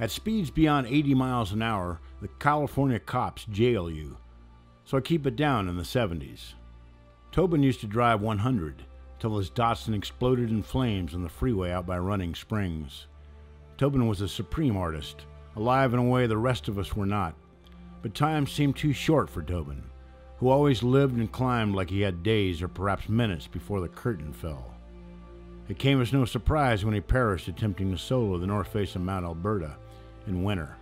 At speeds beyond 80 miles an hour, the California cops jail you, so I keep it down in the 70s. Tobin used to drive 100 till his Datsun exploded in flames on the freeway out by Running Springs. Tobin was a supreme artist, alive in a way the rest of us were not, but time seemed too short for Tobin, who always lived and climbed like he had days or perhaps minutes before the curtain fell. It came as no surprise when he perished attempting to solo the north face of Mount Alberta in winter.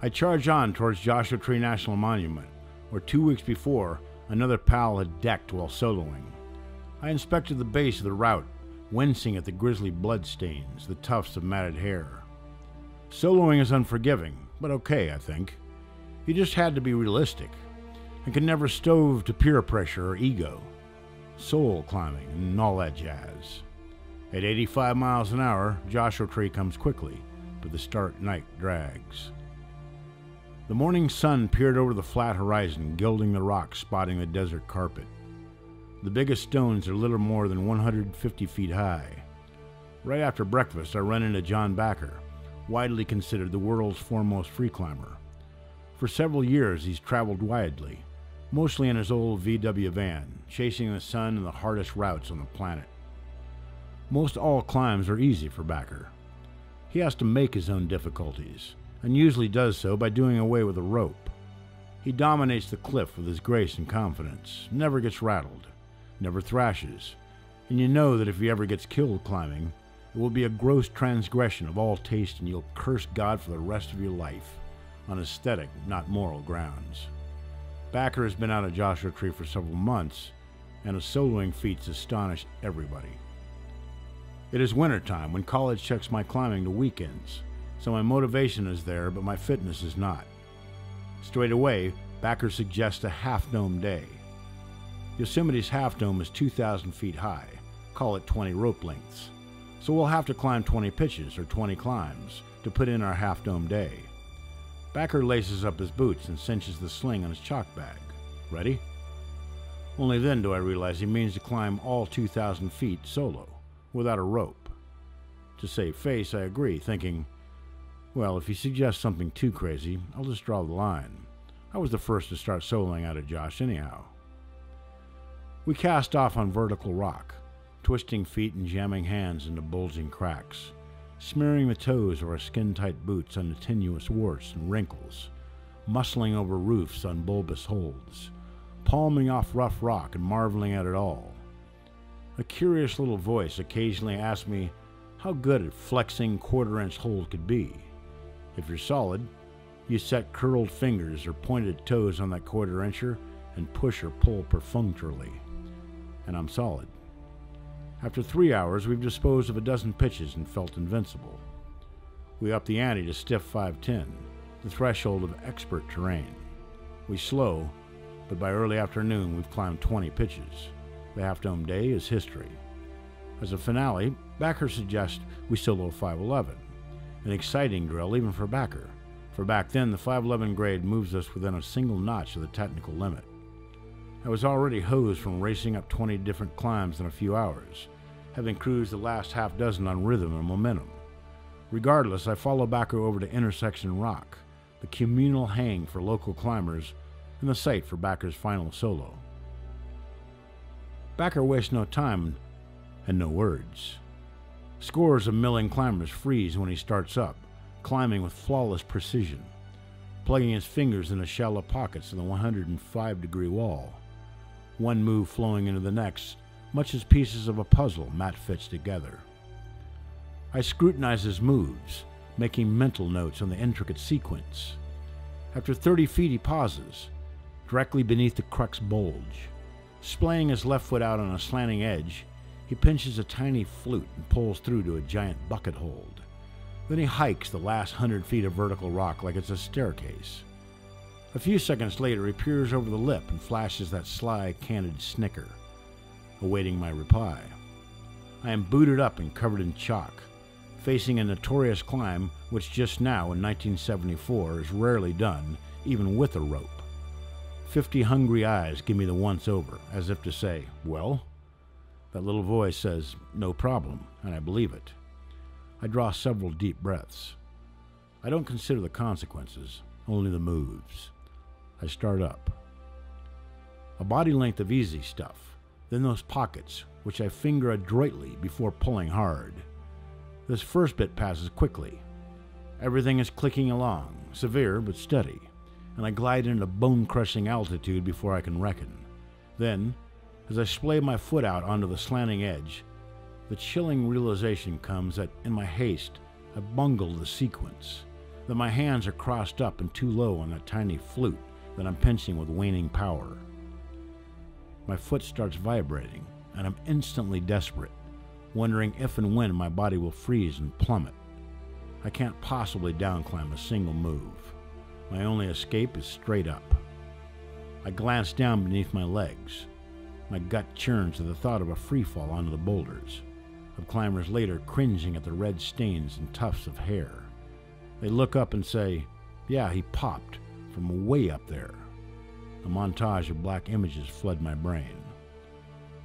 I charged on towards Joshua Tree National Monument, where 2 weeks before, another pal had decked while soloing. I inspected the base of the route, wincing at the grisly bloodstains, the tufts of matted hair. Soloing is unforgiving, but okay, I think. You just had to be realistic, and could never stove to peer pressure or ego, soul climbing, and all that jazz. At 85 miles an hour, Joshua Tree comes quickly, but the stark night drags. The morning sun peered over the flat horizon, gilding the rocks, spotting the desert carpet. The biggest stones are little more than 150 feet high. Right after breakfast, I run into John Bachar, widely considered the world's foremost free climber. For several years, he's traveled widely, mostly in his old VW van, chasing the sun in the hardest routes on the planet. Most all climbs are easy for Bachar. He has to make his own difficulties, and usually does so by doing away with a rope. He dominates the cliff with his grace and confidence, never gets rattled, never thrashes, and you know that if he ever gets killed climbing, it will be a gross transgression of all taste and you'll curse God for the rest of your life, on aesthetic, not moral grounds. Bachar has been out of Joshua Tree for several months, and his soloing feats astonish everybody. It is wintertime when college checks my climbing to weekends, so my motivation is there, but my fitness is not. Straight away, Bachar suggests a half-dome day. Yosemite's half-dome is 2,000 feet high, call it 20 rope lengths, so we'll have to climb 20 pitches or 20 climbs to put in our half-dome day. Bachar laces up his boots and cinches the sling on his chalk bag. Ready? Only then do I realize he means to climb all 2,000 feet solo, without a rope. To save face, I agree, thinking, well, if he suggests something too crazy, I'll just draw the line. I was the first to start soloing out of Josh anyhow. We cast off on vertical rock, twisting feet and jamming hands into bulging cracks, smearing the toes of our skin-tight boots on the tenuous warts and wrinkles, muscling over roofs on bulbous holds, palming off rough rock and marveling at it all. A curious little voice occasionally asked me how good a flexing quarter-inch hold could be. If you're solid, you set curled fingers or pointed toes on that quarter-incher and push or pull perfunctorily. And I'm solid. After 3 hours, we've disposed of a dozen pitches and felt invincible. We up the ante to stiff 510, the threshold of expert terrain. We slow, but by early afternoon we've climbed 20 pitches. The half-dome day is history. As a finale, Bachar suggests we solo 511, an exciting drill even for Bachar, for back then the 511 grade moves us within a single notch of the technical limit. I was already hosed from racing up 20 different climbs in a few hours, having cruised the last half dozen on rhythm and momentum. Regardless, I follow Bachar over to Intersection Rock, the communal hang for local climbers and the site for Bachar's final solo. Bachar wastes no time and no words. Scores of milling climbers freeze when he starts up, climbing with flawless precision, plugging his fingers into shallow pockets in the 105-degree wall, one move flowing into the next, much as pieces of a puzzle Matt fits together. I scrutinize his moves, making mental notes on the intricate sequence. After 30 feet he pauses, directly beneath the crux bulge. Splaying his left foot out on a slanting edge, he pinches a tiny flute and pulls through to a giant bucket hold. Then he hikes the last 100 feet of vertical rock like it's a staircase. A few seconds later he peers over the lip and flashes that sly, candid snicker, awaiting my reply. I am booted up and covered in chalk, facing a notorious climb which just now in 1974 is rarely done, even with a rope. 50 hungry eyes give me the once-over, as if to say, well? That little voice says, no problem, and I believe it. I draw several deep breaths. I don't consider the consequences, only the moves. I start up. A body length of easy stuff, then those pockets, which I finger adroitly before pulling hard. This first bit passes quickly. Everything is clicking along, severe but steady, and I glide into bone-crushing altitude before I can reckon. Then, as I splay my foot out onto the slanting edge, the chilling realization comes that in my haste, I've bungled the sequence, that my hands are crossed up and too low on that tiny flute that I'm pinching with waning power. My foot starts vibrating, and I'm instantly desperate, wondering if and when my body will freeze and plummet. I can't possibly downclimb a single move. My only escape is straight up. I glance down beneath my legs. My gut churns at the thought of a freefall onto the boulders, of climbers later cringing at the red stains and tufts of hair. They look up and say, "Yeah, he popped from way up there." A montage of black images flood my brain.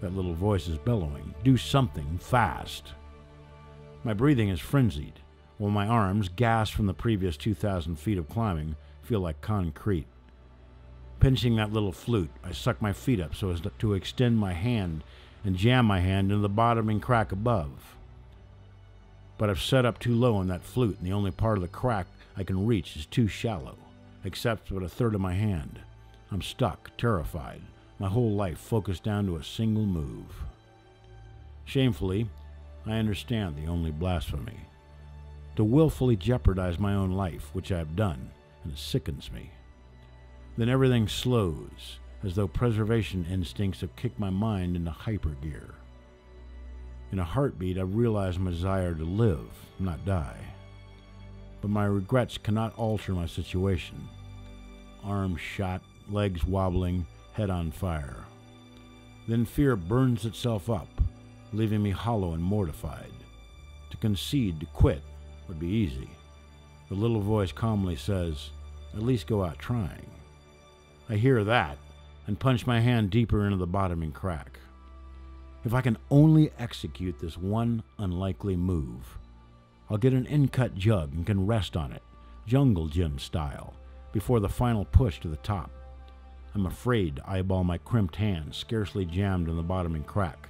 That little voice is bellowing, "Do something, fast!" My breathing is frenzied, while my arms, gassed from the previous 2,000 feet of climbing, feel like concrete. Pinching that little flute, I suck my feet up so as to extend my hand and jam my hand into the bottoming crack above. But I've set up too low on that flute, and the only part of the crack I can reach is too shallow, except but a third of my hand. I'm stuck, terrified, my whole life focused down to a single move. Shamefully, I understand the only blasphemy. To willfully jeopardize my own life, which I have done, and it sickens me. Then everything slows, as though preservation instincts have kicked my mind into hypergear. In a heartbeat, I realize my desire to live, not die. But my regrets cannot alter my situation. Arms shot, legs wobbling, head on fire. Then fear burns itself up, leaving me hollow and mortified. To concede, to quit, would be easy. The little voice calmly says, "At least go out trying." I hear that, and punch my hand deeper into the bottoming crack. If I can only execute this one unlikely move, I'll get an in-cut jug and can rest on it, jungle gym style, before the final push to the top. I'm afraid to eyeball my crimped hand, scarcely jammed in the bottoming crack.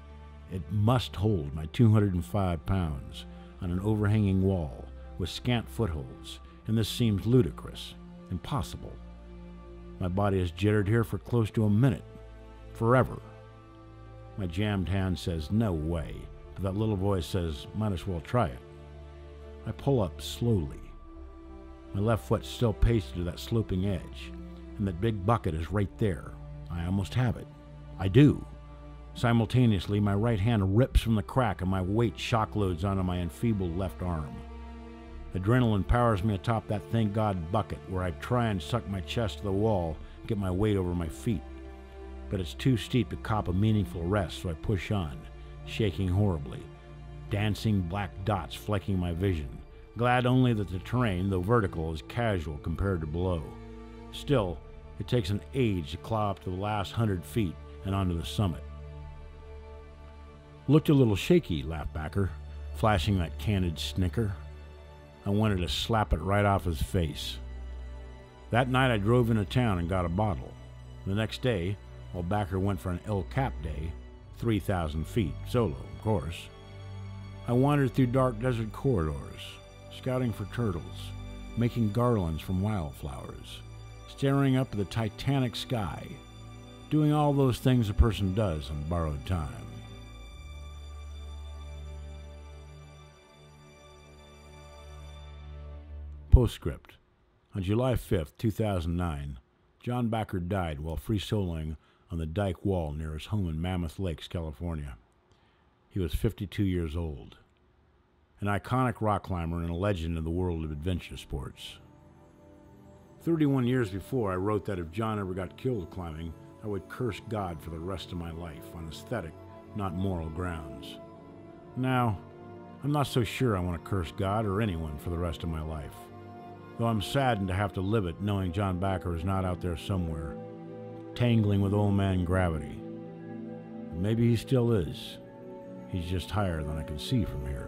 It must hold my 205 pounds on an overhanging wall with scant footholds, and this seems ludicrous, impossible. My body has jittered here for close to a minute, forever. My jammed hand says, "No way," but that little voice says, "Might as well try it." I pull up slowly. My left foot still pasted to that sloping edge, and that big bucket is right there. I almost have it. I do. Simultaneously, my right hand rips from the crack and my weight shock loads onto my enfeebled left arm. Adrenaline powers me atop that thank God bucket, where I try and suck my chest to the wall and get my weight over my feet. But it's too steep to cop a meaningful rest, so I push on, shaking horribly, dancing black dots flecking my vision, glad only that the terrain, though vertical, is casual compared to below. Still, it takes an age to claw up to the last 100 feet and onto the summit. "Looked a little shaky," laughed Bachar, flashing that candid snicker. I wanted to slap it right off his face. That night I drove into town and got a bottle. The next day, while Bachar went for an El Cap day, 3,000 feet, solo, of course, I wandered through dark desert corridors, scouting for turtles, making garlands from wildflowers, staring up at the titanic sky, doing all those things a person does on borrowed time. Postscript. On July 5th, 2009, John Bachar died while free soloing on the dike wall near his home in Mammoth Lakes, California. He was 52 years old. An iconic rock climber and a legend in the world of adventure sports. 31 years before, I wrote that if John ever got killed climbing, I would curse God for the rest of my life on aesthetic, not moral grounds. Now, I'm not so sure I want to curse God or anyone for the rest of my life. Though I'm saddened to have to live it knowing John Bachar is not out there somewhere, tangling with old man gravity. Maybe he still is. He's just higher than I can see from here.